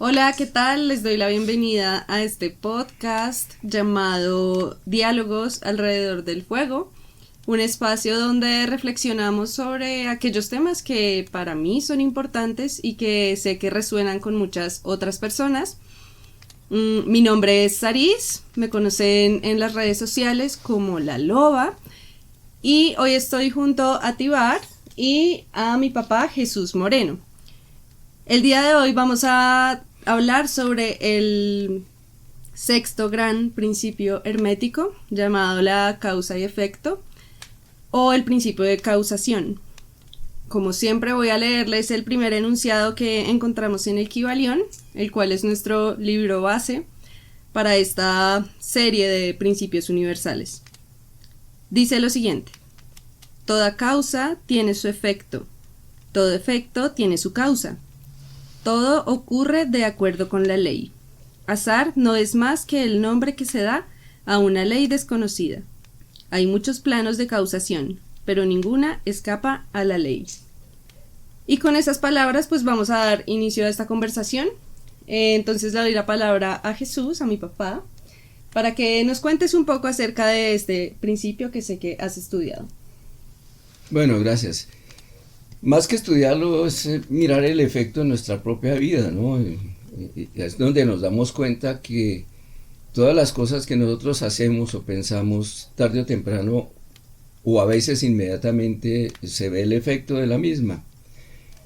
Hola, ¿qué tal? Les doy la bienvenida a este podcast llamado Diálogos alrededor del fuego, un espacio donde reflexionamos sobre aquellos temas que para mí son importantes y que sé que resuenan con muchas otras personas. Mi nombre es Saris, me conocen en las redes sociales como La Loba y hoy estoy junto a Tibar y a mi papá Jesús Moreno. El día de hoy vamos a hablar sobre el sexto gran principio hermético llamado la causa y efecto o el principio de causación. Como siempre voy a leerles el primer enunciado que encontramos en el Kybalión, el cual es nuestro libro base para esta serie de principios universales. Dice lo siguiente: toda causa tiene su efecto, todo efecto tiene su causa. Todo ocurre de acuerdo con la ley. Azar no es más que el nombre que se da a una ley desconocida. Hay muchos planos de causación, pero ninguna escapa a la ley. Y con esas palabras pues vamos a dar inicio a esta conversación. Entonces le doy la palabra a Jesús, a mi papá, para que nos cuentes un poco acerca de este principio que sé que has estudiado. Bueno, gracias. Más que estudiarlo es mirar el efecto en nuestra propia vida, ¿no? Es donde nos damos cuenta que todas las cosas que nosotros hacemos o pensamos tarde o temprano o a veces inmediatamente se ve el efecto de la misma.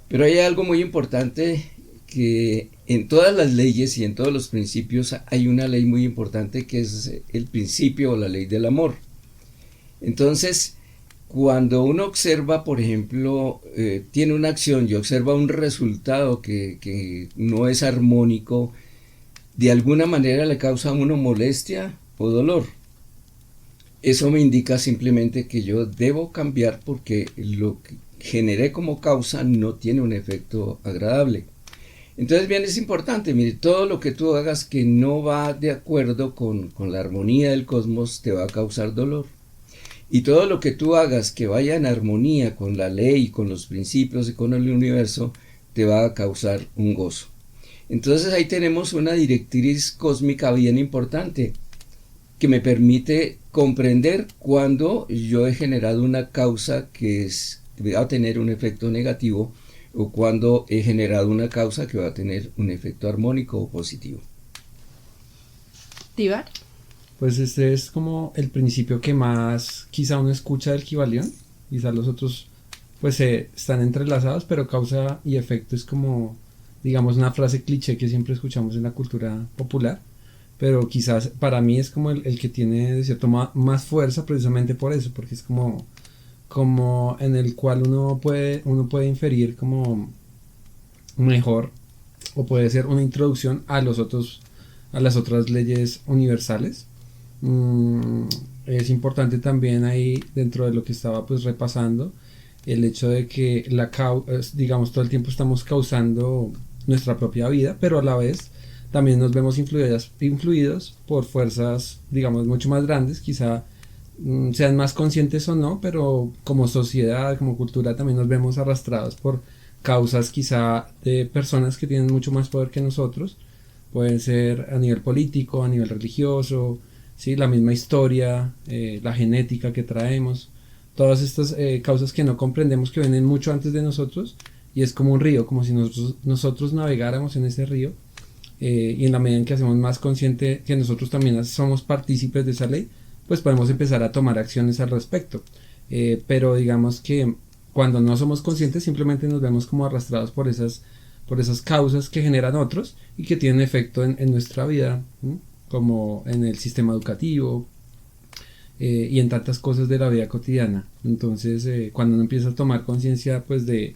Pero hay algo muy importante, que en todas las leyes y en todos los principios hay una ley muy importante que es el principio o la ley del amor. Entonces, cuando uno observa, por ejemplo, tiene una acción y observa un resultado que no es armónico, de alguna manera le causa a uno molestia o dolor. Eso me indica simplemente que yo debo cambiar porque lo que generé como causa no tiene un efecto agradable. Entonces bien, es importante, mire, todo lo que tú hagas que no va de acuerdo con la armonía del cosmos te va a causar dolor. Y todo lo que tú hagas que vaya en armonía con la ley, con los principios y con el universo, te va a causar un gozo. Entonces ahí tenemos una directriz cósmica bien importante que me permite comprender cuando yo he generado una causa que va a tener un efecto negativo o cuando he generado una causa que va a tener un efecto armónico o positivo. Tibar. Pues este es como el principio que más quizá uno escucha del Kybalión. Quizá los otros pues están entrelazados, pero causa y efecto es como, digamos, una frase cliché que siempre escuchamos en la cultura popular, pero quizás para mí es como el que tiene de cierto más fuerza precisamente por eso, porque es como en el cual uno puede inferir como mejor, o puede ser una introducción a las otras leyes universales. Es importante también ahí, dentro de lo que estaba pues repasando, el hecho de que digamos, todo el tiempo estamos causando nuestra propia vida, pero a la vez también nos vemos influidos por fuerzas, digamos, mucho más grandes, quizá sean más conscientes o no, pero como sociedad, como cultura, también nos vemos arrastrados por causas quizá de personas que tienen mucho más poder que nosotros. Pueden ser a nivel político, a nivel religioso, ¿sí? La misma historia, la genética que traemos, todas estas causas que no comprendemos, que vienen mucho antes de nosotros, y es como un río, como si nosotros navegáramos en ese río, y en la medida en que hacemos más consciente que nosotros también somos partícipes de esa ley, pues podemos empezar a tomar acciones al respecto. Pero digamos que cuando no somos conscientes, simplemente nos vemos como arrastrados por esas causas que generan otros y que tienen efecto en nuestra vida, ¿sí? Como en el sistema educativo y en tantas cosas de la vida cotidiana. Entonces, cuando uno empieza a tomar conciencia pues de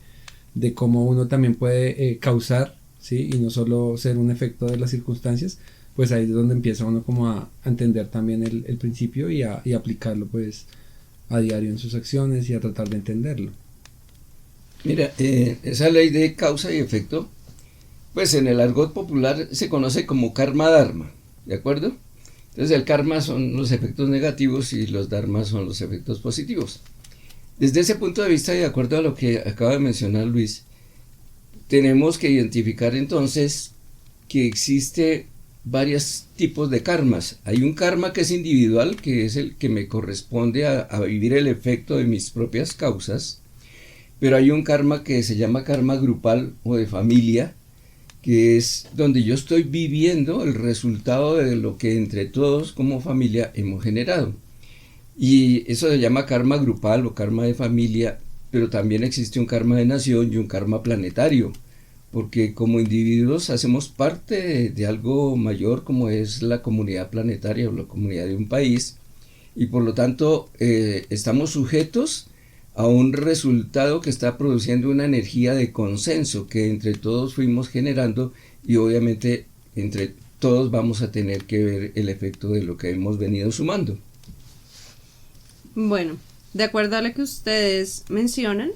cómo uno también puede causar, ¿sí? Y no solo ser un efecto de las circunstancias, pues ahí es donde empieza uno como a entender también el principio y aplicarlo pues a diario en sus acciones y a tratar de entenderlo. Mira, esa ley de causa y efecto, pues en el argot popular se conoce como karma dharma, ¿de acuerdo? Entonces el karma son los efectos negativos y los dharmas son los efectos positivos. Desde ese punto de vista y de acuerdo a lo que acaba de mencionar Luis, tenemos que identificar entonces que existe varios tipos de karmas. Hay un karma que es individual, que es el que me corresponde a vivir el efecto de mis propias causas, pero hay un karma que se llama karma grupal o de familia, que es donde yo estoy viviendo el resultado de lo que entre todos como familia hemos generado. Y eso se llama karma grupal o karma de familia, pero también existe un karma de nación y un karma planetario, porque como individuos hacemos parte de algo mayor como es la comunidad planetaria o la comunidad de un país, y por lo tanto estamos sujetos a un resultado que está produciendo una energía de consenso que entre todos fuimos generando, y obviamente entre todos vamos a tener que ver el efecto de lo que hemos venido sumando. Bueno, de acuerdo a lo que ustedes mencionan,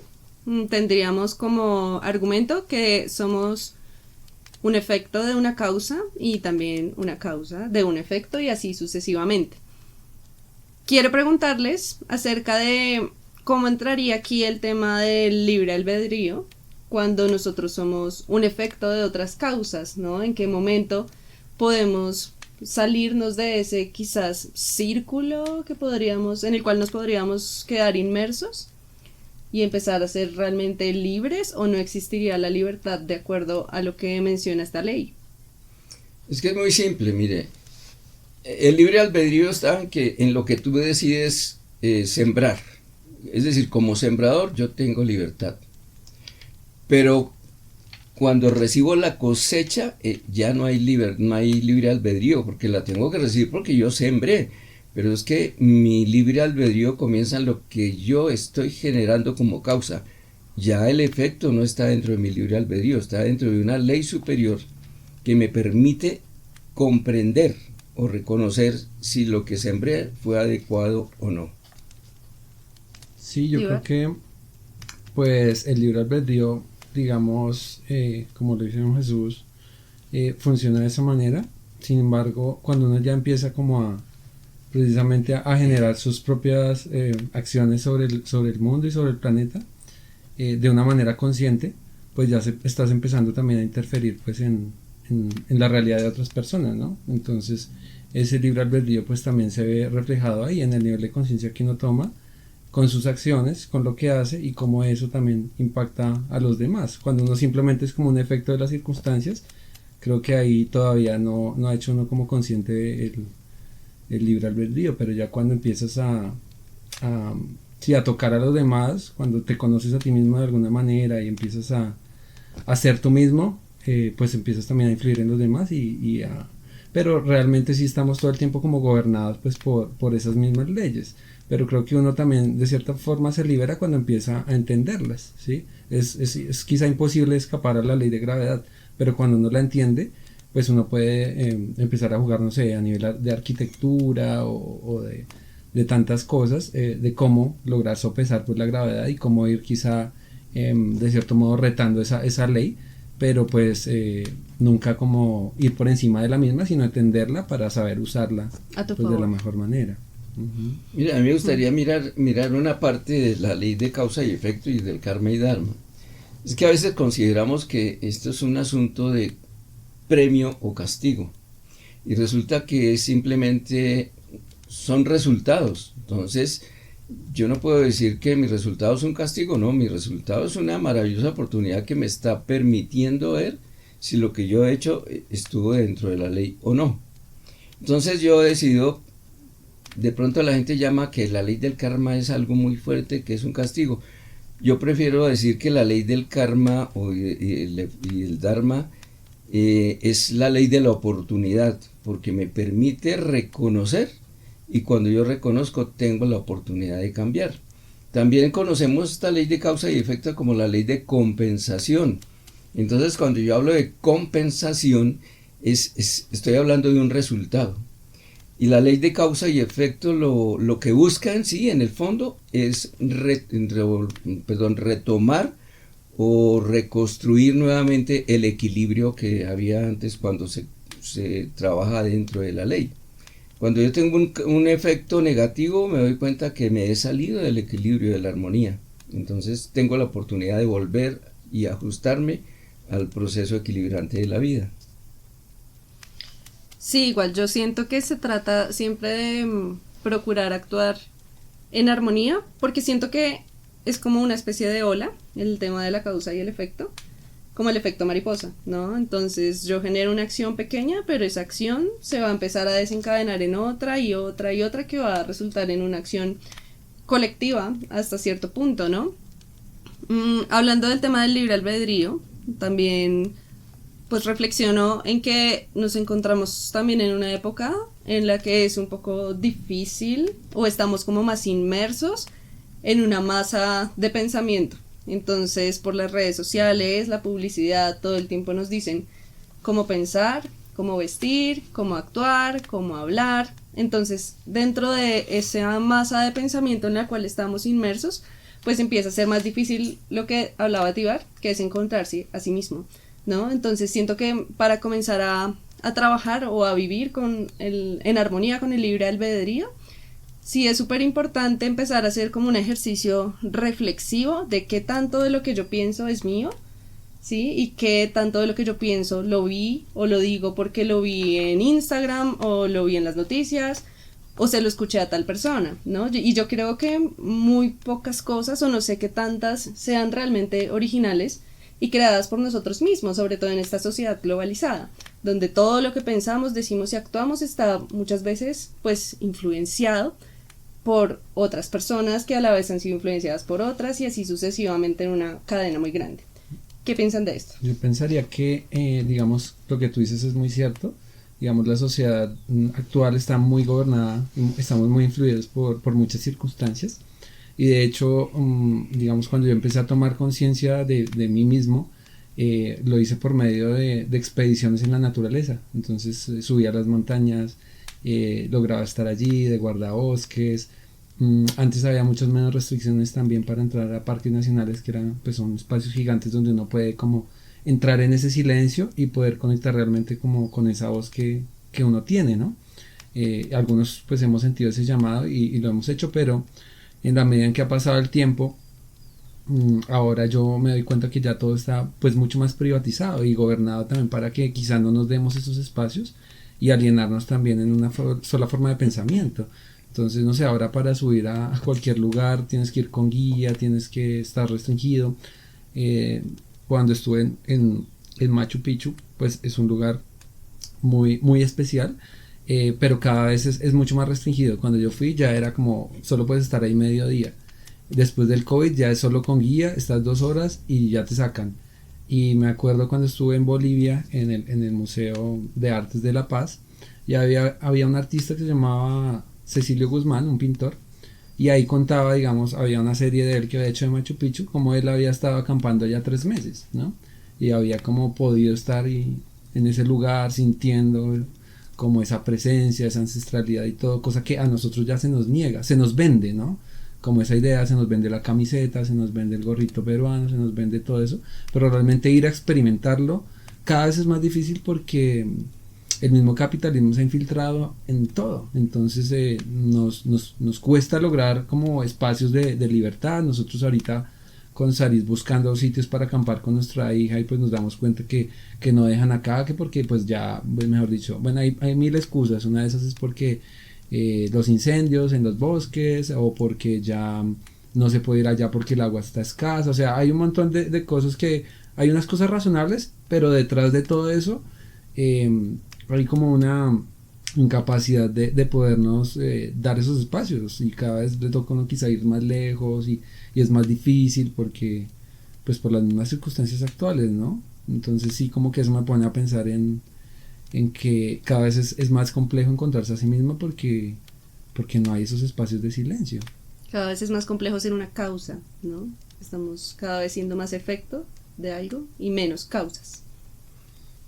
tendríamos como argumento que somos un efecto de una causa y también una causa de un efecto, y así sucesivamente. Quiero preguntarles acerca de cómo entraría aquí el tema del libre albedrío cuando nosotros somos un efecto de otras causas, ¿no? ¿En qué momento podemos salirnos de ese quizás círculo en el cual nos podríamos quedar inmersos y empezar a ser realmente libres, o no existiría la libertad de acuerdo a lo que menciona esta ley? Es que es muy simple, mire, el libre albedrío está en lo que tú decides sembrar, es decir, como sembrador yo tengo libertad, pero cuando recibo la cosecha ya no hay libre albedrío, porque la tengo que recibir porque yo sembré. Pero es que mi libre albedrío comienza en lo que yo estoy generando como causa. Ya el efecto no está dentro de mi libre albedrío, está dentro de una ley superior que me permite comprender o reconocer si lo que sembré fue adecuado o no. Sí, yo creo que pues el libre albedrío, digamos, como lo dice Jesús, funciona de esa manera. Sin embargo, cuando uno ya empieza como precisamente a generar sus propias acciones sobre el mundo y sobre el planeta de una manera consciente, pues ya estás empezando también a interferir pues en la realidad de otras personas, ¿no? Entonces ese libre albedrío pues también se ve reflejado ahí en el nivel de conciencia que uno toma con sus acciones, con lo que hace y cómo eso también impacta a los demás. Cuando uno simplemente es como un efecto de las circunstancias, creo que ahí todavía no ha hecho uno como consciente el libre albedrío, pero ya cuando empiezas a tocar a los demás, cuando te conoces a ti mismo de alguna manera y empiezas a ser tú mismo, pues empiezas también a influir en los demás pero realmente sí estamos todo el tiempo como gobernados pues por esas mismas leyes, pero creo que uno también de cierta forma se libera cuando empieza a entenderlas, ¿sí? Es quizá imposible escapar a la ley de gravedad, pero cuando uno la entiende, pues uno puede empezar a jugar, no sé, a nivel de arquitectura o de tantas cosas, de cómo lograr sopesar pues la gravedad y cómo ir quizá de cierto modo retando esa ley, pero pues nunca como ir por encima de la misma, sino entenderla para saber usarla pues, de la mejor manera. Uh-huh. Mira, a mí me gustaría mirar una parte de la ley de causa y efecto y del karma y dharma. Es que a veces consideramos que esto es un asunto de premio o castigo, y resulta que simplemente son resultados. Entonces yo no puedo decir que mi resultado es un castigo, no, mi resultado es una maravillosa oportunidad que me está permitiendo ver si lo que yo he hecho estuvo dentro de la ley o no. Entonces yo he decidido, de pronto la gente llama que la ley del karma es algo muy fuerte, que es un castigo. Yo prefiero decir que la ley del karma y el dharma es la ley de la oportunidad, porque me permite reconocer, y cuando yo reconozco tengo la oportunidad de cambiar. También conocemos esta ley de causa y efecto como la ley de compensación. Entonces cuando yo hablo de compensación estoy hablando de un resultado, y la ley de causa y efecto lo que busca en sí, en el fondo, es retomar o reconstruir nuevamente el equilibrio que había antes cuando se trabaja dentro de la ley. Cuando yo tengo un efecto negativo, me doy cuenta que me he salido del equilibrio, de la armonía. Entonces tengo la oportunidad de volver y ajustarme al proceso equilibrante de la vida. Sí, igual yo siento que se trata siempre de procurar actuar en armonía, porque siento que es como una especie de ola, el tema de la causa y el efecto, como el efecto mariposa, ¿no? Entonces yo genero una acción pequeña, pero esa acción se va a empezar a desencadenar en otra y otra y otra que va a resultar en una acción colectiva hasta cierto punto, ¿no? Hablando del tema del libre albedrío, también pues reflexiono en que nos encontramos también en una época en la que es un poco difícil o estamos como más inmersos en una masa de pensamiento. Entonces, por las redes sociales, la publicidad, todo el tiempo nos dicen cómo pensar, cómo vestir, cómo actuar, cómo hablar. Entonces, dentro de esa masa de pensamiento en la cual estamos inmersos, pues empieza a ser más difícil lo que hablaba Tibar, que es encontrarse a sí mismo, ¿no? Entonces, siento que para comenzar a trabajar o a vivir en armonía con el libre albedrío, sí es súper importante empezar a hacer como un ejercicio reflexivo de qué tanto de lo que yo pienso es mío, ¿sí? Y qué tanto de lo que yo pienso lo vi o lo digo porque lo vi en Instagram o lo vi en las noticias o se lo escuché a tal persona, ¿no? Y yo creo que muy pocas cosas o no sé qué tantas sean realmente originales y creadas por nosotros mismos, sobre todo en esta sociedad globalizada, donde todo lo que pensamos, decimos y actuamos está muchas veces pues influenciado por otras personas que a la vez han sido influenciadas por otras y así sucesivamente en una cadena muy grande. ¿Qué piensan de esto? Yo pensaría que, digamos, lo que tú dices es muy cierto. Digamos, la sociedad actual está muy gobernada, estamos muy influidos por muchas circunstancias. Y de hecho, digamos, cuando yo empecé a tomar conciencia de mí mismo, lo hice por medio de expediciones en la naturaleza. Entonces subía a las montañas, lograba estar allí de guardabosques. Antes había muchas menos restricciones también para entrar a parques nacionales, que eran, pues, son espacios gigantes donde uno puede como entrar en ese silencio y poder conectar realmente como con esa voz que uno tiene, ¿no? Algunos pues hemos sentido ese llamado y lo hemos hecho, pero en la medida en que ha pasado el tiempo, ahora yo me doy cuenta que ya todo está pues mucho más privatizado y gobernado también para que quizá no nos demos esos espacios y alienarnos también en una sola forma de pensamiento. Entonces, no sé, ahora para subir a cualquier lugar tienes que ir con guía, tienes que estar restringido. Cuando estuve en Machu Picchu, pues es un lugar muy, muy especial, pero cada vez es mucho más restringido. Cuando yo fui ya era como, solo puedes estar ahí mediodía. Después del COVID ya es solo con guía, estás 2 horas y ya te sacan. Y me acuerdo cuando estuve en Bolivia, en el Museo de Artes de La Paz, y había un artista que se llamaba Cecilio Guzmán, un pintor, y ahí contaba, digamos, había una serie de él que había hecho de Machu Picchu, como él había estado acampando ya 3 meses, ¿no? Y había como podido estar en ese lugar sintiendo como esa presencia, esa ancestralidad y todo, cosa que a nosotros ya se nos niega, se nos vende, ¿no? Como esa idea, se nos vende la camiseta, se nos vende el gorrito peruano, se nos vende todo eso, pero realmente ir a experimentarlo cada vez es más difícil porque el mismo capitalismo se ha infiltrado en todo. Entonces nos cuesta lograr como espacios de libertad. Nosotros ahorita con Saris buscando sitios para acampar con nuestra hija y pues nos damos cuenta que no dejan acá, que porque pues ya, pues mejor dicho, bueno, hay mil excusas. Una de esas es porque los incendios en los bosques, o porque ya no se puede ir allá porque el agua está escasa. O sea, hay un montón de cosas que, hay unas cosas razonables, pero detrás de todo eso hay como una incapacidad de podernos dar esos espacios, y cada vez le toca a uno quizá ir más lejos y es más difícil porque pues por las mismas circunstancias actuales, ¿no? Entonces sí, como que eso me pone a pensar en que cada vez es más complejo encontrarse a sí mismo porque no hay esos espacios de silencio. Cada vez es más complejo ser una causa, ¿no? Estamos cada vez siendo más efecto de algo y menos causas.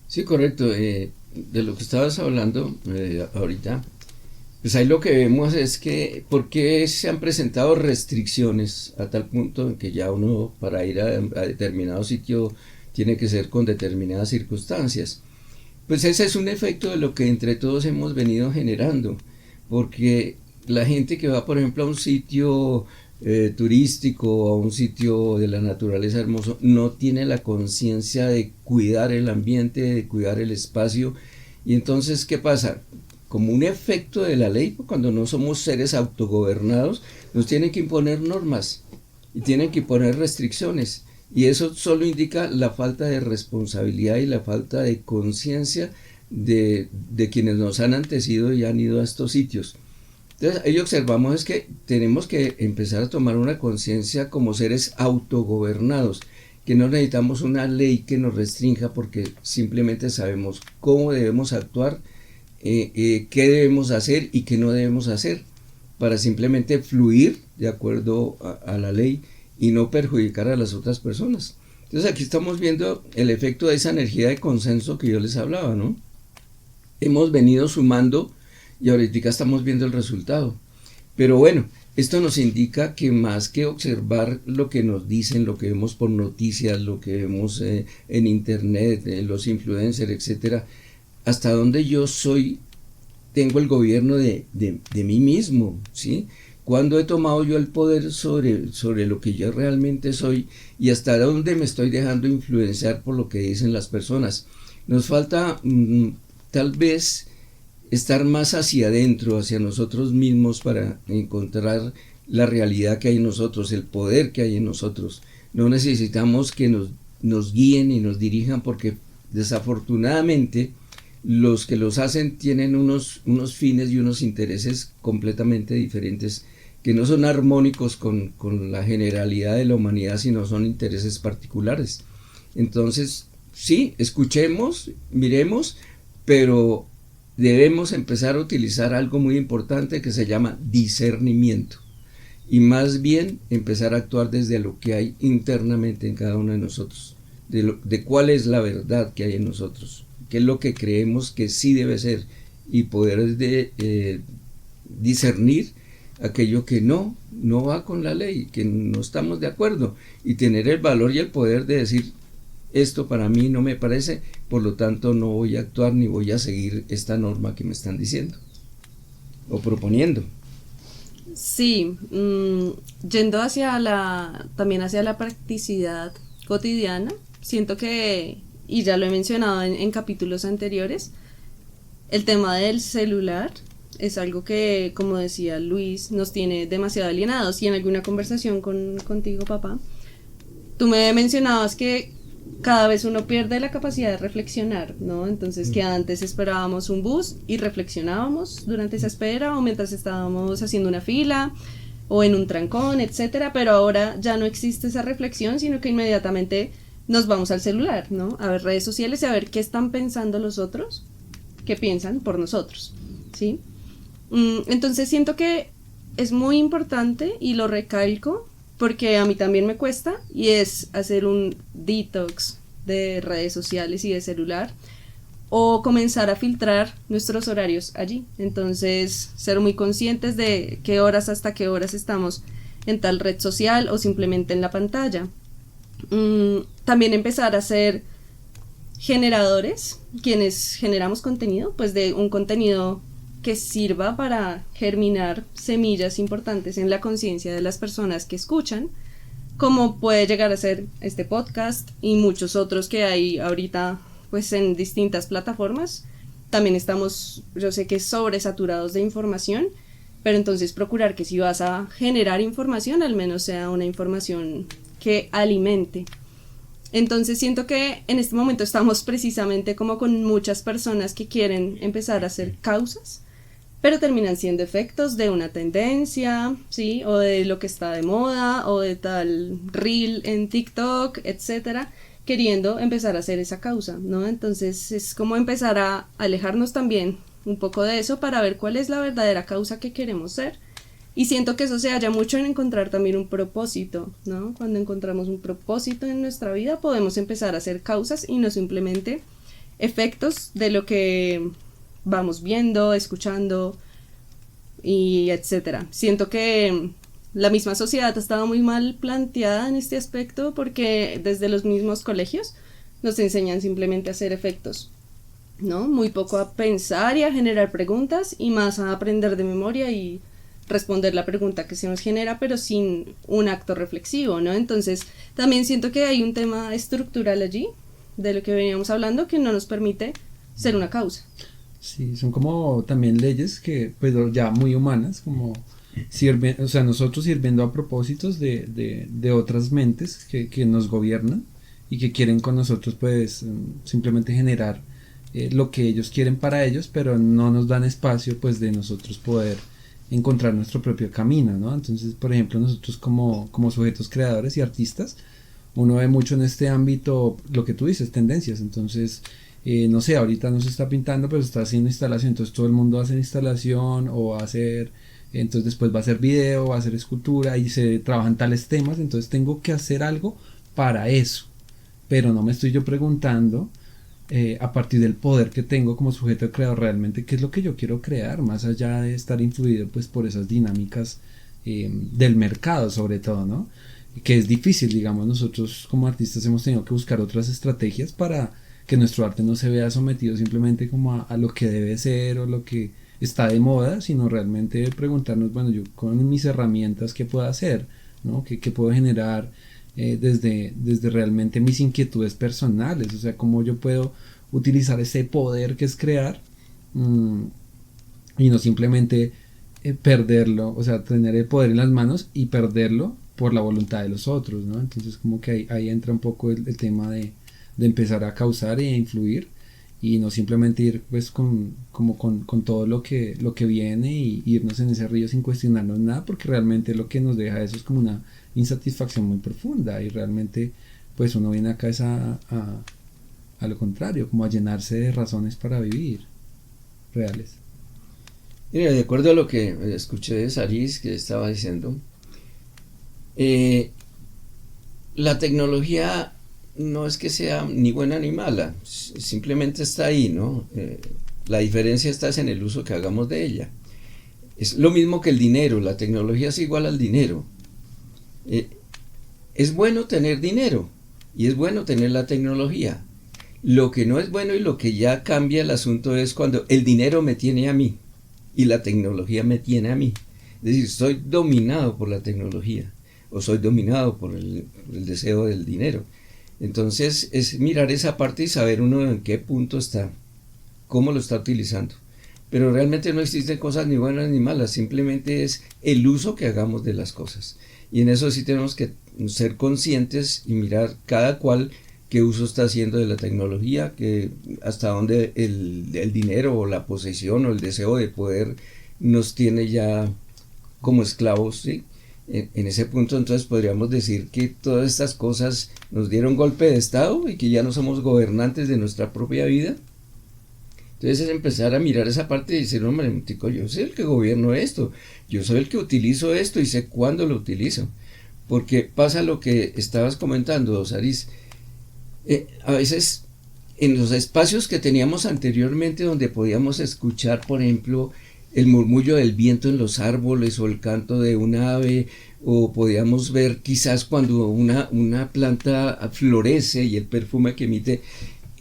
Sí, correcto. De lo que estabas hablando ahorita, pues ahí lo que vemos es que por qué se han presentado restricciones a tal punto en que ya uno para ir a determinado sitio tiene que ser con determinadas circunstancias. Pues ese es un efecto de lo que entre todos hemos venido generando, porque la gente que va, por ejemplo, a un sitio turístico, a un sitio de la naturaleza hermoso, no tiene la conciencia de cuidar el ambiente, de cuidar el espacio, Y entonces, ¿qué pasa? Como un efecto de la ley, cuando no somos seres autogobernados, nos tienen que imponer normas y tienen que poner restricciones. Y eso solo indica la falta de responsabilidad y la falta de conciencia de quienes nos han antecedido y han ido a estos sitios. Entonces, ahí observamos es que tenemos que empezar a tomar una conciencia como seres autogobernados, que no necesitamos una ley que nos restrinja porque simplemente sabemos cómo debemos actuar, qué debemos hacer y qué no debemos hacer, para simplemente fluir de acuerdo a la ley y no perjudicar a las otras personas. Entonces aquí estamos viendo el efecto de esa energía de consenso que yo les hablaba, ¿no? Hemos venido sumando y ahorita estamos viendo el resultado. Pero bueno, esto nos indica que más que observar lo que nos dicen, lo que vemos por noticias, lo que vemos en internet, los influencers, etcétera, hasta donde yo tengo el gobierno de mí mismo, ¿sí? Cuando he tomado yo el poder sobre lo que yo realmente soy y hasta dónde me estoy dejando influenciar por lo que dicen las personas. Nos falta tal vez estar más hacia adentro, hacia nosotros mismos para encontrar la realidad que hay en nosotros, el poder que hay en nosotros. No necesitamos que nos guíen y nos dirijan porque desafortunadamente los que los hacen tienen unos fines y unos intereses completamente diferentes que no son armónicos con la generalidad de la humanidad, sino son intereses particulares. Entonces, sí, escuchemos, miremos, pero debemos empezar a utilizar algo muy importante que se llama discernimiento y más bien empezar a actuar desde lo que hay internamente en cada uno de nosotros, de cuál es la verdad que hay en nosotros, qué es lo que creemos que sí debe ser y poder discernir aquello que no va con la ley, que no estamos de acuerdo y tener el valor y el poder de decir esto para mí no me parece, por lo tanto no voy a actuar ni voy a seguir esta norma que me están diciendo o proponiendo. Sí, yendo también hacia la practicidad cotidiana, siento que, y ya lo he mencionado en capítulos anteriores, el tema del celular es algo que, como decía Luis, nos tiene demasiado alienados. Y en alguna conversación contigo, papá, tú me mencionabas que cada vez uno pierde la capacidad de reflexionar, ¿no? Entonces, que antes esperábamos un bus y reflexionábamos durante esa espera o mientras estábamos haciendo una fila o en un trancón, etcétera, pero ahora ya no existe esa reflexión, sino que inmediatamente nos vamos al celular, ¿no? A ver redes sociales y a ver qué están pensando los otros, qué piensan por nosotros, ¿sí? Entonces siento que es muy importante y lo recalco porque a mí también me cuesta, y es hacer un detox de redes sociales y de celular o comenzar a filtrar nuestros horarios allí. Entonces ser muy conscientes de qué horas hasta qué horas estamos en tal red social o simplemente en la pantalla. También empezar a ser generadores, quienes generamos contenido, pues de un contenido que sirva para germinar semillas importantes en la conciencia de las personas que escuchan, como puede llegar a ser este podcast y muchos otros que hay ahorita pues en distintas plataformas. También estamos, yo sé que sobresaturados de información, pero entonces procurar que si vas a generar información, al menos sea una información que alimente. Entonces siento que en este momento estamos precisamente como con muchas personas que quieren empezar a hacer causas, pero terminan siendo efectos de una tendencia, ¿sí? O de lo que está de moda, o de tal reel en TikTok, etcétera, queriendo empezar a hacer esa causa, ¿no? Entonces es como empezar a alejarnos también un poco de eso para ver cuál es la verdadera causa que queremos ser. Y siento que eso se halla mucho en encontrar también un propósito, ¿no? Cuando encontramos un propósito en nuestra vida podemos empezar a hacer causas y no simplemente efectos de lo que vamos viendo, escuchando y etcétera. Siento que la misma sociedad ha estado muy mal planteada en este aspecto porque desde los mismos colegios nos enseñan simplemente a hacer efectos, ¿no? Muy poco a pensar y a generar preguntas y más a aprender de memoria y responder la pregunta que se nos genera, pero sin un acto reflexivo, ¿no? Entonces también siento que hay un tema estructural allí de lo que veníamos hablando que no nos permite ser una causa. Sí, son como también leyes que, pues ya muy humanas, como sirven, o sea, nosotros sirviendo a propósitos de otras mentes que nos gobiernan y que quieren con nosotros, pues, simplemente generar lo que ellos quieren para ellos, pero no nos dan espacio, pues, de nosotros poder encontrar nuestro propio camino, ¿no? Entonces, por ejemplo, nosotros como sujetos creadores y artistas, uno ve mucho en este ámbito lo que tú dices, tendencias. Entonces, no sé, ahorita no se está pintando, pero se está haciendo instalación, entonces todo el mundo va a hacer instalación o va a hacer, entonces después va a hacer video, va a hacer escultura y se trabajan tales temas, entonces tengo que hacer algo para eso, pero no me estoy yo preguntando a partir del poder que tengo como sujeto creador realmente qué es lo que yo quiero crear, más allá de estar influido pues por esas dinámicas del mercado sobre todo, ¿no? Que es difícil, digamos, nosotros como artistas hemos tenido que buscar otras estrategias para que nuestro arte no se vea sometido simplemente como a lo que debe ser o lo que está de moda, sino realmente preguntarnos, bueno, yo con mis herramientas, ¿qué puedo hacer? ¿No? ¿Qué puedo generar desde realmente mis inquietudes personales? O sea, cómo yo puedo utilizar ese poder que es crear y no simplemente perderlo, o sea, tener el poder en las manos y perderlo por la voluntad de los otros, ¿no? Entonces como que ahí entra un poco el tema de empezar a causar e influir y no simplemente ir pues con todo lo que viene y irnos en ese río sin cuestionarnos nada, porque realmente lo que nos deja eso es como una insatisfacción muy profunda y realmente pues uno viene acá a lo contrario, como a llenarse de razones para vivir reales. Mira, de acuerdo a lo que escuché de Saris que estaba diciendo, la tecnología no es que sea ni buena ni mala, simplemente está ahí, ¿no? La diferencia está en el uso que hagamos de ella. Es lo mismo que el dinero, la tecnología es igual al dinero. Es bueno tener dinero y es bueno tener la tecnología. Lo que no es bueno y lo que ya cambia el asunto es cuando el dinero me tiene a mí y la tecnología me tiene a mí. Es decir, soy dominado por la tecnología o soy dominado por el deseo del dinero. Entonces es mirar esa parte y saber uno en qué punto está, cómo lo está utilizando. Pero realmente no existen cosas ni buenas ni malas, simplemente es el uso que hagamos de las cosas. Y en eso sí tenemos que ser conscientes y mirar cada cual qué uso está haciendo de la tecnología, que hasta dónde el dinero o la posesión o el deseo de poder nos tiene ya como esclavos, ¿sí? En ese punto entonces podríamos decir que todas estas cosas nos dieron golpe de estado y que ya no somos gobernantes de nuestra propia vida. Entonces es empezar a mirar esa parte y decir, hombre, yo soy el que gobierno esto, yo soy el que utilizo esto y sé cuándo lo utilizo. Porque pasa lo que estabas comentando, Saris, a veces en los espacios que teníamos anteriormente donde podíamos escuchar, por ejemplo, el murmullo del viento en los árboles o el canto de un ave, o podíamos ver quizás cuando una planta florece y el perfume que emite,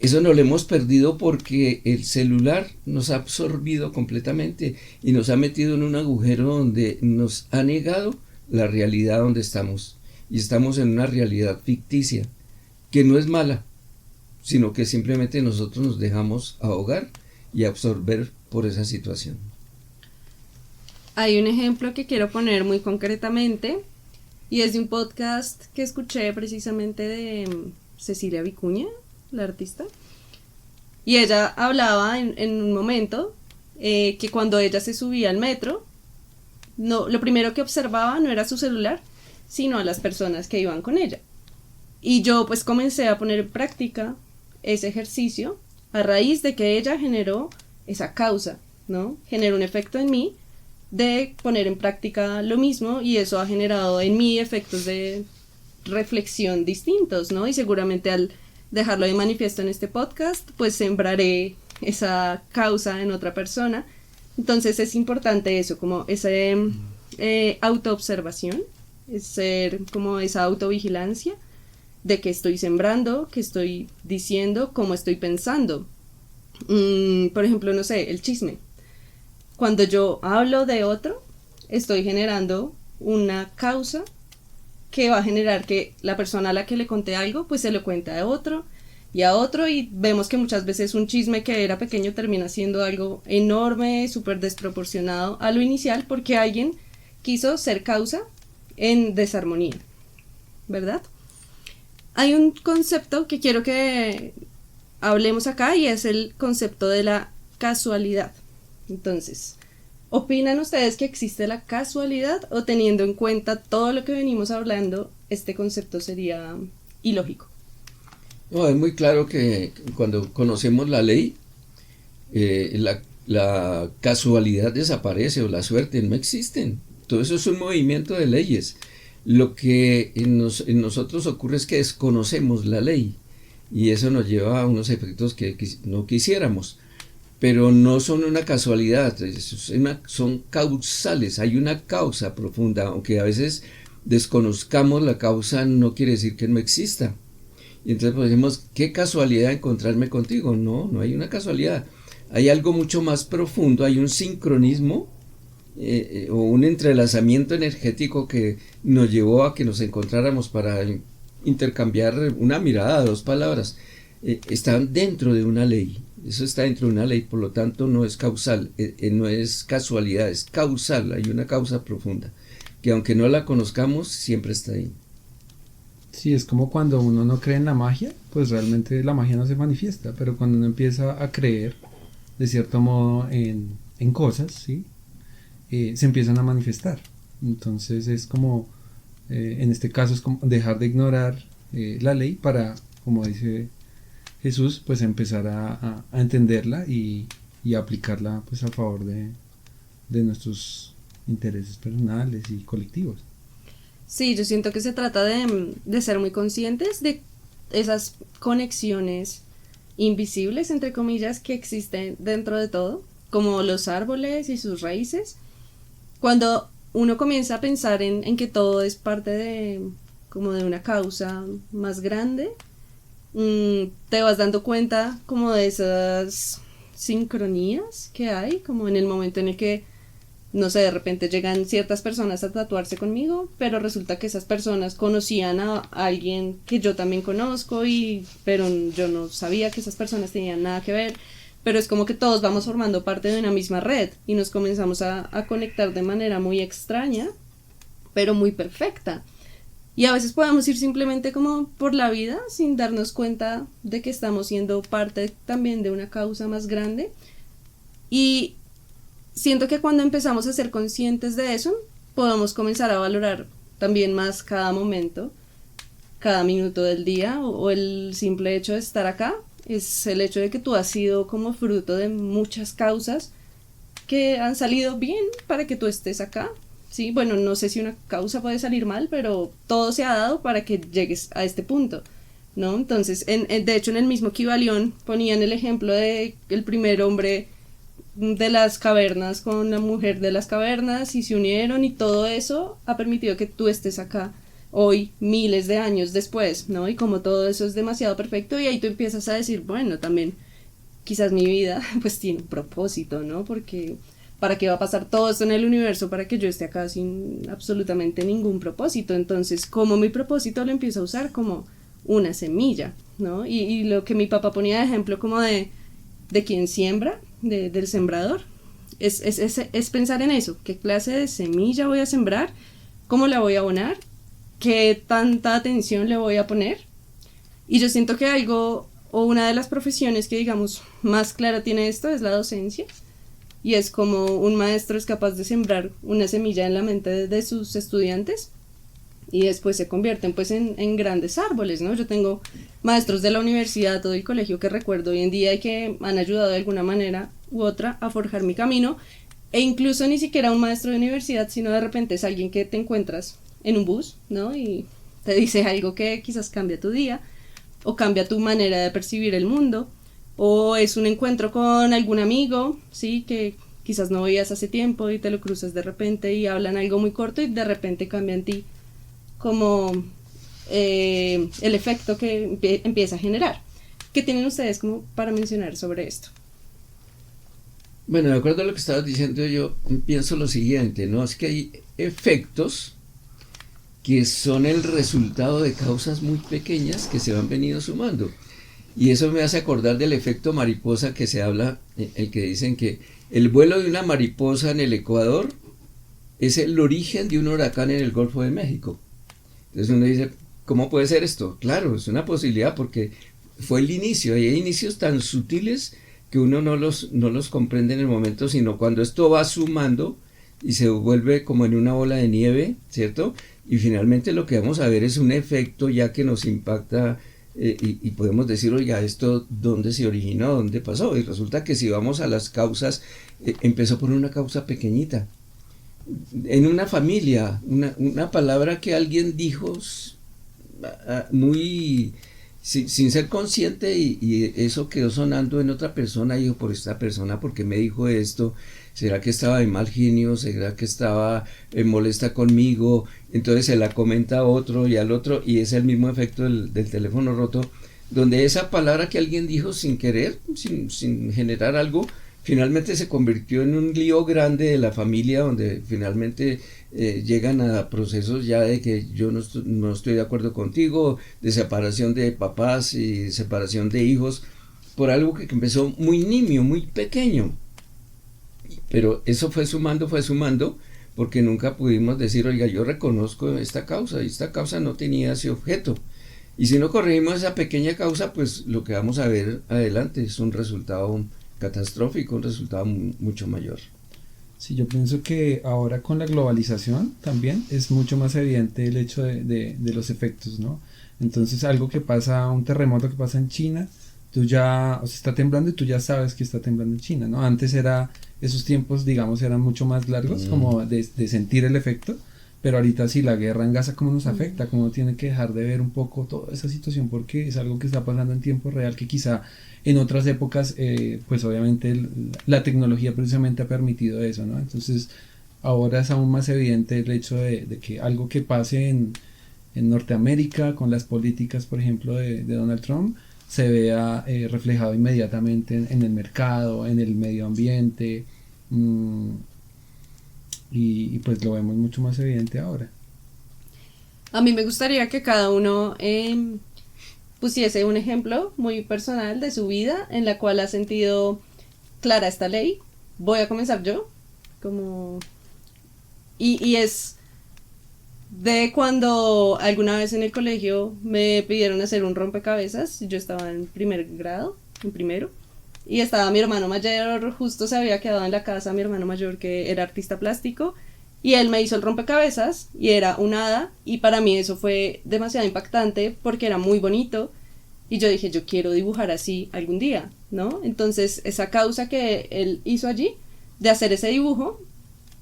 eso no lo hemos perdido porque el celular nos ha absorbido completamente y nos ha metido en un agujero donde nos ha negado la realidad donde estamos, y estamos en una realidad ficticia que no es mala, sino que simplemente nosotros nos dejamos ahogar y absorber por esa situación. Hay un ejemplo que quiero poner muy concretamente y es de un podcast que escuché precisamente de Cecilia Vicuña, la artista, y ella hablaba en un momento que cuando ella se subía al metro, lo primero que observaba no era su celular, sino a las personas que iban con ella. Y yo pues comencé a poner en práctica ese ejercicio a raíz de que ella generó esa causa, ¿no? Generó un efecto en mí de poner en práctica lo mismo y eso ha generado en mí efectos de reflexión distintos, ¿no? Y seguramente al dejarlo de manifiesto en este podcast, pues sembraré esa causa en otra persona. Entonces es importante eso, como esa autoobservación, es ser como esa autovigilancia de qué estoy sembrando, qué estoy diciendo, cómo estoy pensando. Por ejemplo, no sé, el chisme. Cuando yo hablo de otro, estoy generando una causa que va a generar que la persona a la que le conté algo, pues se lo cuenta a otro, y a otro, y vemos que muchas veces un chisme que era pequeño termina siendo algo enorme, súper desproporcionado a lo inicial, porque alguien quiso ser causa en desarmonía, ¿verdad? Hay un concepto que quiero que hablemos acá y es el concepto de la casualidad. Entonces, ¿opinan ustedes que existe la casualidad o teniendo en cuenta todo lo que venimos hablando, este concepto sería ilógico? No, es muy claro que cuando conocemos la ley, la casualidad desaparece o la suerte no existen. Todo eso es un movimiento de leyes. Lo que en nosotros ocurre es que desconocemos la ley y eso nos lleva a unos efectos que no quisiéramos, pero no son una casualidad, son causales, hay una causa profunda, aunque a veces desconozcamos la causa no quiere decir que no exista. Y entonces pues decimos, qué casualidad encontrarme contigo. No hay una casualidad, hay algo mucho más profundo, hay un sincronismo o un entrelazamiento energético que nos llevó a que nos encontráramos para intercambiar una mirada, dos palabras. Están dentro de una ley, eso está dentro de una ley, por lo tanto no es causal, no es casualidad, es causal, hay una causa profunda, que aunque no la conozcamos, siempre está ahí. Sí, es como cuando uno no cree en la magia, pues realmente la magia no se manifiesta, pero cuando uno empieza a creer, de cierto modo, en cosas, ¿sí? Se empiezan a manifestar. Entonces es como, en este caso es como dejar de ignorar la ley para, como dice Jesús, pues empezar a entenderla y aplicarla pues a favor de nuestros intereses personales y colectivos. Sí, yo siento que se trata de ser muy conscientes de esas conexiones invisibles, entre comillas, que existen dentro de todo, como los árboles y sus raíces. Cuando uno comienza a pensar en que todo es parte como de una causa más grande, te vas dando cuenta como de esas sincronías que hay, como en el momento en el que, no sé, de repente llegan ciertas personas a tatuarse conmigo, pero resulta que esas personas conocían a alguien que yo también conozco, pero yo no sabía que esas personas tenían nada que ver, pero es como que todos vamos formando parte de una misma red y nos comenzamos a conectar de manera muy extraña, pero muy perfecta. Y a veces podemos ir simplemente como por la vida sin darnos cuenta de que estamos siendo parte también de una causa más grande. Y siento que cuando empezamos a ser conscientes de eso, podemos comenzar a valorar también más cada momento, cada minuto del día, o el simple hecho de estar acá. Es el hecho de que tú has sido como fruto de muchas causas que han salido bien para que tú estés acá. Sí, bueno, no sé si una causa puede salir mal, pero todo se ha dado para que llegues a este punto, ¿no? Entonces, de hecho, en el mismo Kybalión ponían el ejemplo de el primer hombre de las cavernas con la mujer de las cavernas y se unieron, y todo eso ha permitido que tú estés acá hoy, miles de años después, ¿no? Y como todo eso es demasiado perfecto, y ahí tú empiezas a decir, bueno, también quizás mi vida pues tiene un propósito, ¿no? Porque ¿para qué va a pasar todo esto en el universo para que yo esté acá sin absolutamente ningún propósito? Entonces, como mi propósito lo empiezo a usar como una semilla, ¿no? Y lo que mi papá ponía de ejemplo como de quien siembra, del sembrador, es pensar en eso, qué clase de semilla voy a sembrar, cómo la voy a abonar, qué tanta atención le voy a poner. Y yo siento que algo, o una de las profesiones que digamos más clara tiene esto, es la docencia. Y es como un maestro es capaz de sembrar una semilla en la mente de sus estudiantes y después se convierten pues en grandes árboles, ¿no? Yo tengo maestros de la universidad o del colegio que recuerdo hoy en día y que han ayudado de alguna manera u otra a forjar mi camino, e incluso ni siquiera un maestro de universidad, sino de repente es alguien que te encuentras en un bus, ¿no? Y te dice algo que quizás cambia tu día o cambia tu manera de percibir el mundo. O es un encuentro con algún amigo, sí, que quizás no veías hace tiempo y te lo cruzas de repente y hablan algo muy corto y de repente cambia en ti como el efecto que empieza a generar. ¿Qué tienen ustedes como para mencionar sobre esto? Bueno, de acuerdo a lo que estabas diciendo, yo pienso lo siguiente, ¿no? Es que hay efectos que son el resultado de causas muy pequeñas que se han venido sumando. Y eso me hace acordar del efecto mariposa que se habla, el que dicen que el vuelo de una mariposa en el Ecuador es el origen de un huracán en el Golfo de México. Entonces uno dice, ¿cómo puede ser esto? Claro, es una posibilidad porque fue el inicio, y hay inicios tan sutiles que uno no los comprende en el momento, sino cuando esto va sumando y se vuelve como en una bola de nieve, ¿cierto? Y finalmente lo que vamos a ver es un efecto ya que nos impacta y podemos decir, oiga, ¿esto dónde se originó? ¿Dónde pasó? Y resulta que si vamos a las causas, empezó por una causa pequeñita. En una familia, una palabra que alguien dijo muy sin ser consciente y eso quedó sonando en otra persona, dijo, por esta persona, ¿por qué me dijo esto? ¿Será que estaba de mal genio? ¿Será que estaba molesta conmigo? Entonces se la comenta a otro y al otro, y es el mismo efecto del teléfono roto, donde esa palabra que alguien dijo sin querer, sin generar algo, finalmente se convirtió en un lío grande de la familia, donde finalmente llegan a procesos ya de que yo no estoy de acuerdo contigo, de separación de papás y separación de hijos, por algo que empezó muy nimio, muy pequeño. Pero eso fue sumando, porque nunca pudimos decir, oiga, yo reconozco esta causa, y esta causa no tenía ese objeto. Y si no corregimos esa pequeña causa, pues lo que vamos a ver adelante es un resultado catastrófico, un resultado mucho mayor. Sí, yo pienso que ahora con la globalización también es mucho más evidente el hecho de los efectos, ¿no? Entonces algo que pasa, un terremoto que pasa en China, tú ya, o sea, está temblando y tú ya sabes que está temblando en China, ¿no? Antes esos tiempos, digamos, eran mucho más largos, como de sentir el efecto, pero ahorita sí, la guerra en Gaza, ¿cómo nos afecta? ¿Cómo tiene que dejar de ver un poco toda esa situación? Porque es algo que está pasando en tiempo real, que quizá en otras épocas, pues obviamente la tecnología precisamente ha permitido eso, ¿no? Entonces, ahora es aún más evidente el hecho de que algo que pase en Norteamérica, con las políticas, por ejemplo, de Donald Trump, se vea reflejado inmediatamente en el mercado, en el medio ambiente, y pues lo vemos mucho más evidente ahora. A mí me gustaría que cada uno pusiese un ejemplo muy personal de su vida en la cual ha sentido clara esta ley. Voy a comenzar yo, y es de cuando alguna vez en el colegio me pidieron hacer un rompecabezas. Yo estaba en primero, y estaba mi hermano mayor, justo se había quedado en la casa mi hermano mayor, que era artista plástico, y él me hizo el rompecabezas y era un hada, y para mí eso fue demasiado impactante porque era muy bonito y yo dije, yo quiero dibujar así algún día, ¿no? Entonces esa causa que él hizo allí de hacer ese dibujo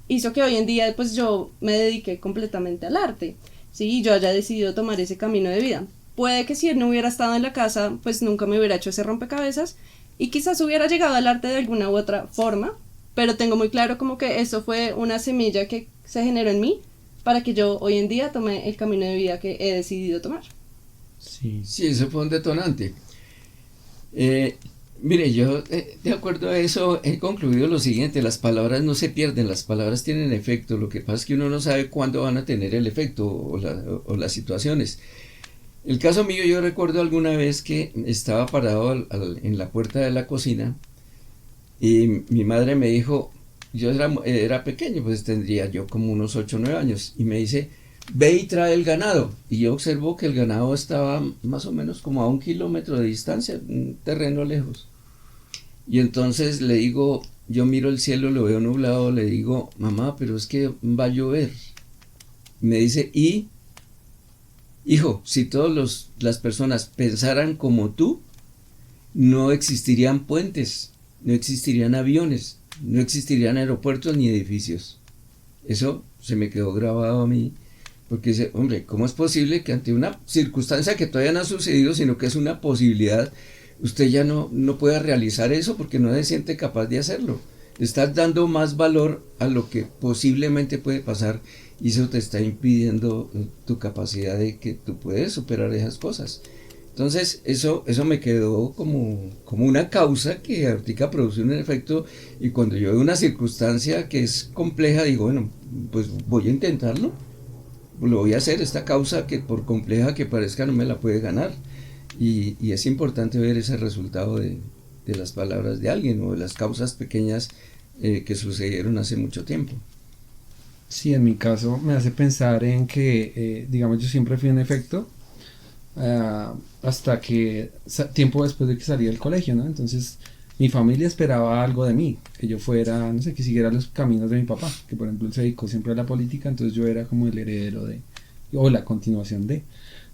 hizo que hoy en día pues yo me dediqué completamente al arte, ¿sí? Yo haya decidido tomar ese camino de vida. Puede que si él no hubiera estado en la casa, pues nunca me hubiera hecho ese rompecabezas y quizás hubiera llegado al arte de alguna u otra forma, pero tengo muy claro como que eso fue una semilla que se generó en mí para que yo hoy en día tome el camino de vida que he decidido tomar. Sí, Eso fue un detonante. Mire, yo de acuerdo a eso he concluido lo siguiente: las palabras no se pierden, las palabras tienen efecto, lo que pasa es que uno no sabe cuándo van a tener el efecto o las situaciones. El caso mío, yo recuerdo alguna vez que estaba parado en la puerta de la cocina y mi madre me dijo, yo era pequeño, pues tendría yo como unos 8 o 9 años, y me dice, ve y trae el ganado. Y yo observo que el ganado estaba más o menos como a 1 kilómetro de distancia, un terreno lejos. Y entonces le digo, yo miro el cielo, lo veo nublado, le digo, mamá, pero es que va a llover. Me dice, ¿y? Hijo, si todas las personas pensaran como tú, no existirían puentes, no existirían aviones, no existirían aeropuertos ni edificios. Eso se me quedó grabado a mí, porque dice, hombre, ¿cómo es posible que ante una circunstancia que todavía no ha sucedido, sino que es una posibilidad, usted ya no pueda realizar eso porque no se siente capaz de hacerlo? Estás dando más valor a lo que posiblemente puede pasar y eso te está impidiendo tu capacidad de que tú puedes superar esas cosas. Entonces eso me quedó como una causa que ahorita produce un efecto, y cuando yo veo una circunstancia que es compleja digo, bueno, pues voy a intentarlo, lo voy a hacer. Esta causa, que por compleja que parezca, no me la puede ganar. Y es importante ver ese resultado de las palabras de alguien o de las causas pequeñas que sucedieron hace mucho tiempo. Sí, en mi caso me hace pensar en que, digamos, yo siempre fui un efecto hasta que, tiempo después de que salí del colegio, ¿no? Entonces, mi familia esperaba algo de mí, que yo fuera, no sé, que siguiera los caminos de mi papá, que por ejemplo él se dedicó siempre a la política, entonces yo era como el heredero o la continuación de.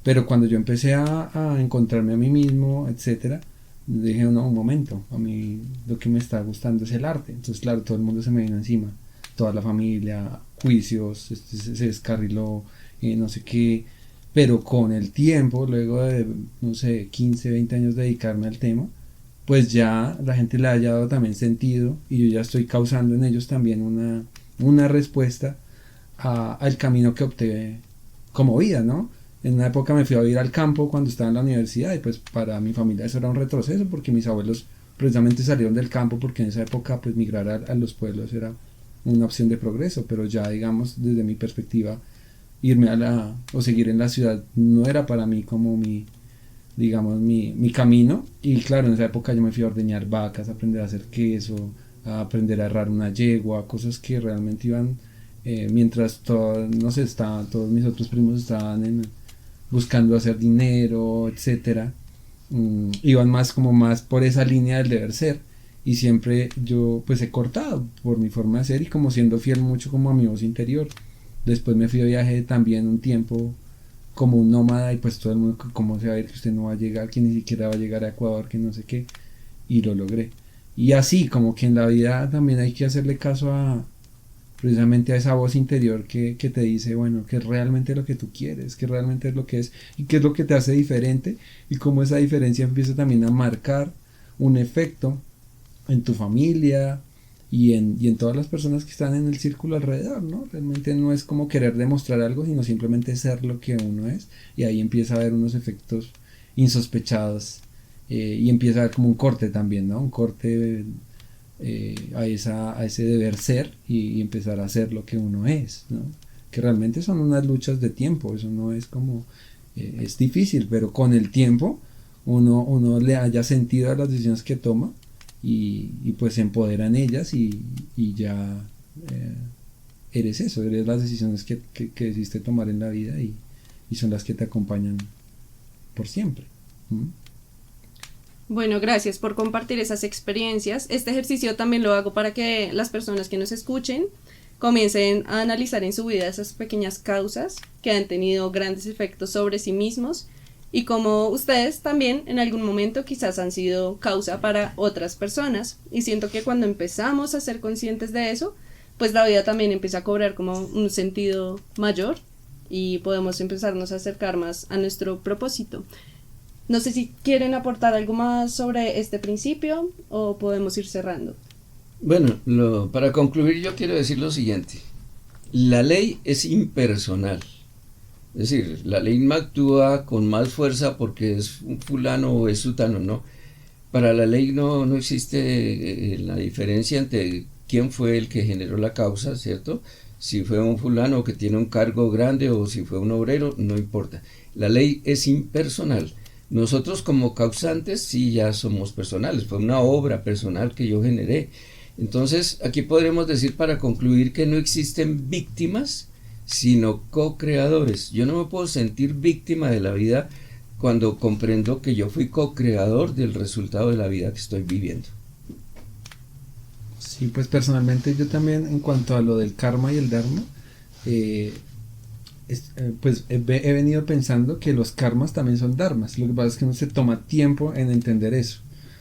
Pero cuando yo empecé a encontrarme a mí mismo, etcétera, dije, no, un momento, a mí lo que me está gustando es el arte. Entonces, claro, todo el mundo se me vino encima, toda la familia, juicios, se descarriló, no sé qué. Pero con el tiempo, luego de, no sé, 15, 20 años de dedicarme al tema, pues ya la gente le haya dado también sentido y yo ya estoy causando en ellos también una respuesta al camino que opté como vida, ¿no? En una época me fui a vivir al campo cuando estaba en la universidad y pues para mi familia eso era un retroceso porque mis abuelos precisamente salieron del campo porque en esa época pues migrar a los pueblos era una opción de progreso, pero ya digamos desde mi perspectiva irme o seguir en la ciudad no era para mí como mi camino. Y claro, en esa época yo me fui a ordeñar vacas, a aprender a hacer queso, a aprender a herrar una yegua, cosas que realmente iban mientras no sé, todos mis otros primos estaban buscando hacer dinero, etcétera. Iban más por esa línea del deber ser, y siempre yo pues he cortado por mi forma de ser y como siendo fiel mucho como a mi voz interior. Después me fui de viaje también un tiempo como un nómada y pues todo el mundo, ¿cómo se va a ir que usted no va a llegar, que ni siquiera va a llegar a Ecuador, que no sé qué? Y lo logré. Y así como que en la vida también hay que hacerle caso precisamente a esa voz interior que te dice, bueno, que es realmente lo que tú quieres, que realmente es lo que es y qué es lo que te hace diferente, y cómo esa diferencia empieza también a marcar un efecto en tu familia y en todas las personas que están en el círculo alrededor, ¿no? Realmente no es como querer demostrar algo, sino simplemente ser lo que uno es, y ahí empieza a haber unos efectos insospechados y empieza a haber como un corte también, ¿no? Un corte a ese deber ser y empezar a hacer lo que uno es, ¿no? Que realmente son unas luchas de tiempo, eso no es como, es difícil, pero con el tiempo uno le haya sentido a las decisiones que toma y pues se empodera en ellas y ya eres eso, eres las decisiones que decidiste tomar en la vida y son las que te acompañan por siempre. Bueno, gracias por compartir esas experiencias. Este ejercicio también lo hago para que las personas que nos escuchen comiencen a analizar en su vida esas pequeñas causas que han tenido grandes efectos sobre sí mismos y como ustedes también en algún momento quizás han sido causa para otras personas. Y siento que cuando empezamos a ser conscientes de eso, pues la vida también empieza a cobrar como un sentido mayor y podemos empezarnos a acercar más a nuestro propósito. No sé si quieren aportar algo más sobre este principio o podemos ir cerrando. Bueno, para concluir yo quiero decir lo siguiente. La ley es impersonal. Es decir, la ley no actúa con más fuerza porque es un fulano o es sutano, no. Para la ley no existe la diferencia entre quién fue el que generó la causa, ¿cierto? Si fue un fulano que tiene un cargo grande o si fue un obrero, no importa. La ley es impersonal. Nosotros como causantes sí ya somos personales, fue una obra personal que yo generé. Entonces aquí podremos decir para concluir que no existen víctimas, sino co-creadores. Yo no me puedo sentir víctima de la vida cuando comprendo que yo fui co-creador del resultado de la vida que estoy viviendo. Sí, pues personalmente yo también en cuanto a lo del karma y el dharma, pues he venido pensando que los karmas también son dharmas. Lo que pasa es que uno se toma tiempo en entender eso,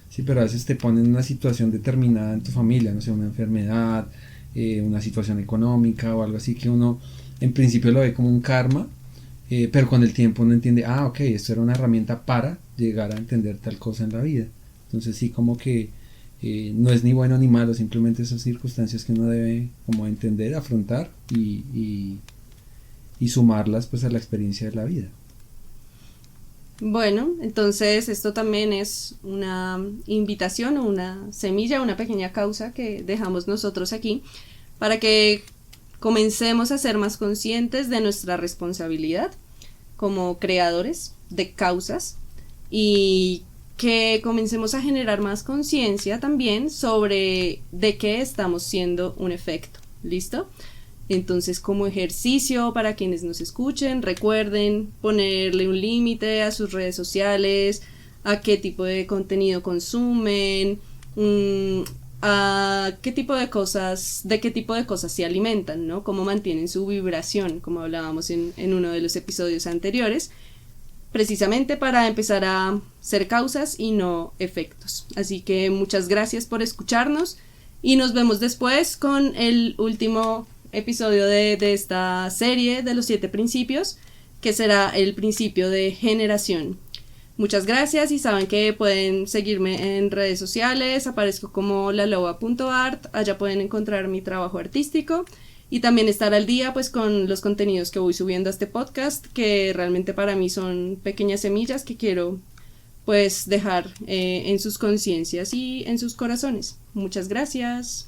sí, pero a veces te ponen en una situación determinada en tu familia, no sé, una enfermedad, una situación económica o algo así que uno en principio lo ve como un karma, pero con el tiempo uno entiende, ok, esto era una herramienta para llegar a entender tal cosa en la vida. Entonces sí, como que no es ni bueno ni malo, simplemente esas circunstancias que uno debe como entender, afrontar y sumarlas pues a la experiencia de la vida. Bueno, entonces esto también es una invitación o una semilla, una pequeña causa que dejamos nosotros aquí para que comencemos a ser más conscientes de nuestra responsabilidad como creadores de causas y que comencemos a generar más conciencia también sobre de qué estamos siendo un efecto. ¿Listo? Entonces, como ejercicio para quienes nos escuchen, recuerden ponerle un límite a sus redes sociales, a qué tipo de contenido consumen, a qué tipo de cosas se alimentan, ¿no? Cómo mantienen su vibración, como hablábamos en uno de los episodios anteriores, precisamente para empezar a ser causas y no efectos. Así que muchas gracias por escucharnos y nos vemos después con el último episodio de esta serie de los 7 principios, que será el principio de generación. Muchas gracias y saben que pueden seguirme en redes sociales, aparezco como laloba.art, allá pueden encontrar mi trabajo artístico y también estar al día pues con los contenidos que voy subiendo a este podcast, que realmente para mí son pequeñas semillas que quiero pues dejar en sus conciencias y en sus corazones. Muchas gracias.